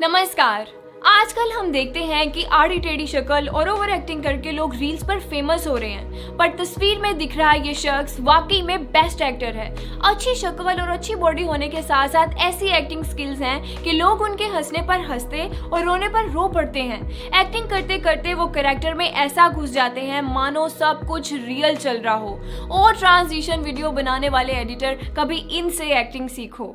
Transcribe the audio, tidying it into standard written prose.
नमस्कार। आजकल हम देखते हैं कि आड़ी टेढ़ी शक्ल और ओवर एक्टिंग करके लोग रील्स पर फेमस हो रहे हैं, पर तस्वीर में दिख रहा ये शख्स वाकई में बेस्ट एक्टर है। अच्छी शक्ल और अच्छी बॉडी होने के साथ साथ ऐसी एक्टिंग स्किल्स हैं कि लोग उनके हंसने पर हंसते और रोने पर रो पड़ते हैं। एक्टिंग करते करते वो कैरेक्टर में ऐसा घुस जाते हैं मानो सब कुछ रियल चल रहा हो। और ट्रांजिशन वीडियो बनाने वाले एडिटर, कभी इनसे एक्टिंग सीखो।